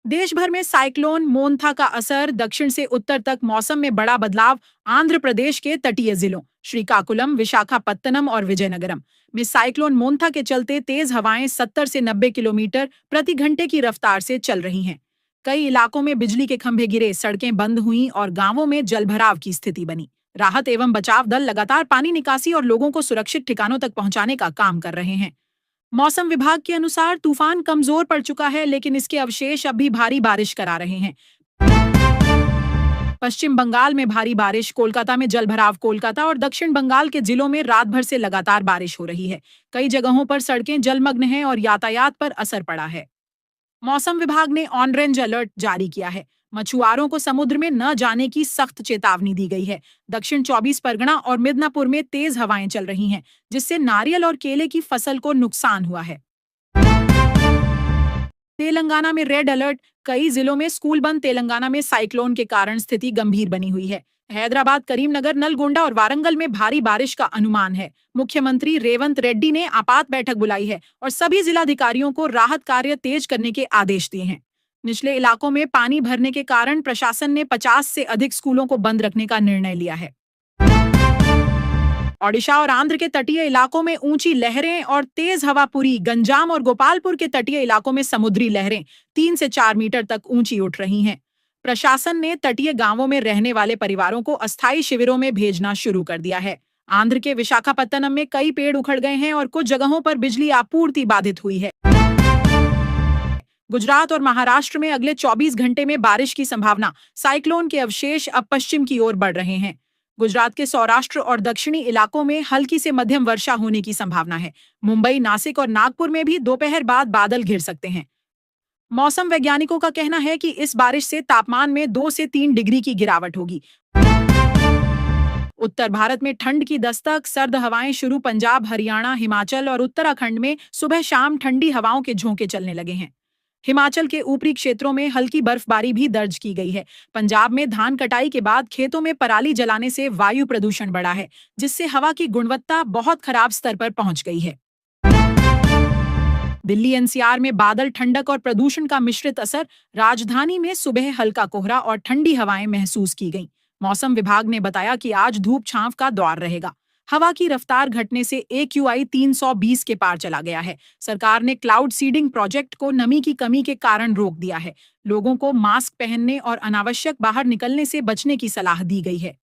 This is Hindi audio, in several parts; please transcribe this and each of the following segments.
देश भर में साइक्लोन मोन्था का असर, दक्षिण से उत्तर तक मौसम में बड़ा बदलाव। आंध्र प्रदेश के तटीय जिलों श्रीकाकुलम, विशाखापत्तनम और विजयनगरम में साइक्लोन मोन्था के चलते तेज हवाएं 70 से 90 किलोमीटर प्रति घंटे की रफ्तार से चल रही हैं। कई इलाकों में बिजली के खंभे गिरे, सड़कें बंद हुईं और गांवों में जलभराव की स्थिति बनी। राहत एवं बचाव दल लगातार पानी निकासी और लोगों को सुरक्षित ठिकानों तक पहुंचाने का काम कर रहे हैं। मौसम विभाग के अनुसार तूफान कमजोर पड़ चुका है, लेकिन इसके अवशेष अब भी भारी बारिश करा रहे हैं। पश्चिम बंगाल में भारी बारिश, कोलकाता में जलभराव। कोलकाता और दक्षिण बंगाल के जिलों में रात भर से लगातार बारिश हो रही है। कई जगहों पर सड़कें जलमग्न हैं और यातायात पर असर पड़ा है। मौसम विभाग ने ऑरेंज अलर्ट जारी किया है। मछुआरों को समुद्र में न जाने की सख्त चेतावनी दी गई है। दक्षिण 24 परगना और मिदनापुर में तेज हवाएं चल रही हैं, जिससे नारियल और केले की फसल को नुकसान हुआ है। तेलंगाना में रेड अलर्ट, कई जिलों में स्कूल बंद। तेलंगाना में साइक्लोन के कारण स्थिति गंभीर बनी हुई है। हैदराबाद, करीमनगर, नलगोंडा और वारंगल में भारी बारिश का अनुमान है। मुख्यमंत्री रेवंत रेड्डी ने आपात बैठक बुलाई है और सभी जिलाधिकारियों को राहत कार्य तेज करने के आदेश दिए हैं। निचले इलाकों में पानी भरने के कारण प्रशासन ने 50 से अधिक स्कूलों को बंद रखने का निर्णय लिया है। ओडिशा और आंध्र के तटीय इलाकों में ऊंची लहरें और तेज हवा। पुरी, गंजाम और गोपालपुर के तटीय इलाकों में समुद्री लहरें 3 से 4 मीटर तक ऊंची उठ रही हैं। प्रशासन ने तटीय गांवों में रहने वाले परिवारों को अस्थायी शिविरों में भेजना शुरू कर दिया है। आंध्र के विशाखापत्तनम में कई पेड़ उखड़ गए हैं और कुछ जगहों पर बिजली आपूर्ति बाधित हुई है। गुजरात और महाराष्ट्र में अगले 24 घंटे में बारिश की संभावना। साइक्लोन के अवशेष अब पश्चिम की ओर बढ़ रहे हैं। गुजरात के सौराष्ट्र और दक्षिणी इलाकों में हल्की से मध्यम वर्षा होने की संभावना है। मुंबई, नासिक और नागपुर में भी दोपहर बाद बादल घिर सकते हैं। मौसम वैज्ञानिकों का कहना है कि इस बारिश से तापमान में 2 से 3 डिग्री की गिरावट होगी। उत्तर भारत में ठंड की दस्तक, सर्द हवाएं शुरू। पंजाब, हरियाणा, हिमाचल और उत्तराखंड में सुबह शाम ठंडी हवाओं के झोंके चलने लगे हैं। हिमाचल के ऊपरी क्षेत्रों में हल्की बर्फबारी भी दर्ज की गई है। पंजाब में धान कटाई के बाद खेतों में पराली जलाने से वायु प्रदूषण बढ़ा है, जिससे हवा की गुणवत्ता बहुत खराब स्तर पर पहुंच गई है। दिल्ली एनसीआर में बादल, ठंडक और प्रदूषण का मिश्रित असर। राजधानी में सुबह हल्का कोहरा और ठंडी हवाएं महसूस की गईं। मौसम विभाग ने बताया कि आज धूप छांव का दौर रहेगा। हवा की रफ्तार घटने से AQI 320 के पार चला गया है। सरकार ने क्लाउड सीडिंग प्रोजेक्ट को नमी की कमी के कारण रोक दिया है। लोगों को मास्क पहनने और अनावश्यक बाहर निकलने से बचने की सलाह दी गई है।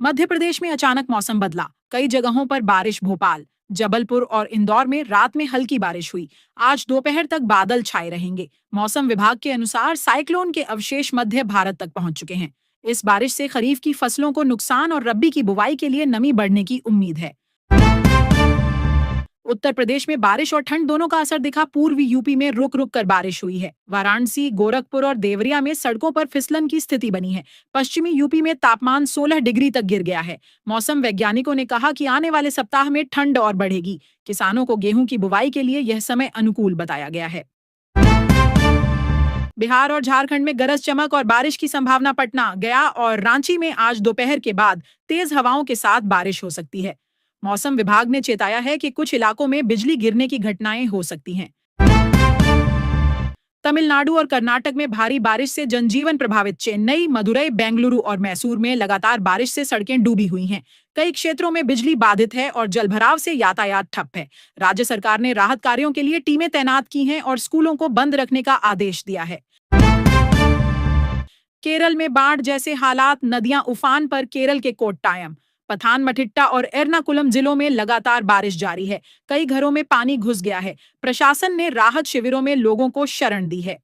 मध्य प्रदेश में अचानक मौसम बदला, कई जगहों पर बारिश। भोपाल, जबलपुर और इंदौर में रात में हल्की बारिश हुई। आज दोपहर तक बादल छाए रहेंगे। मौसम विभाग के अनुसार साइक्लोन के अवशेष मध्य भारत तक पहुंच चुके हैं। इस बारिश से खरीफ की फसलों को नुकसान और रबी की बुवाई के लिए नमी बढ़ने की उम्मीद है। उत्तर प्रदेश में बारिश और ठंड दोनों का असर दिखा। पूर्वी यूपी में रुक रुक कर बारिश हुई है। वाराणसी, गोरखपुर और देवरिया में सड़कों पर फिसलन की स्थिति बनी है। पश्चिमी यूपी में तापमान 16 डिग्री तक गिर गया है। मौसम वैज्ञानिकों ने कहा कि आने वाले सप्ताह में ठंड और बढ़ेगी। किसानों को गेहूं की बुवाई के लिए यह समय अनुकूल बताया गया है। बिहार और झारखंड में गरज चमक और बारिश की संभावना। पटना, गया और रांची में आज दोपहर के बाद तेज हवाओं के साथ बारिश हो सकती है। मौसम विभाग ने चेताया है कि कुछ इलाकों में बिजली गिरने की घटनाएं हो सकती हैं। तमिलनाडु और कर्नाटक में भारी बारिश से जनजीवन प्रभावित। चेन्नई, मदुरई, बेंगलुरु और मैसूर में लगातार बारिश से सड़कें डूबी हुई हैं। कई क्षेत्रों में बिजली बाधित है और जलभराव से यातायात ठप है। राज्य सरकार ने राहत कार्यों के लिए टीमें तैनात की हैं और स्कूलों को बंद रखने का आदेश दिया है। केरल में बाढ़ जैसे हालात, नदियां उफान पर। केरल के कोट्टायम, पथानमथिट्टा और एर्नाकुलम जिलों में लगातार बारिश जारी है। कई घरों में पानी घुस गया है। प्रशासन ने राहत शिविरों में लोगों को शरण दी है।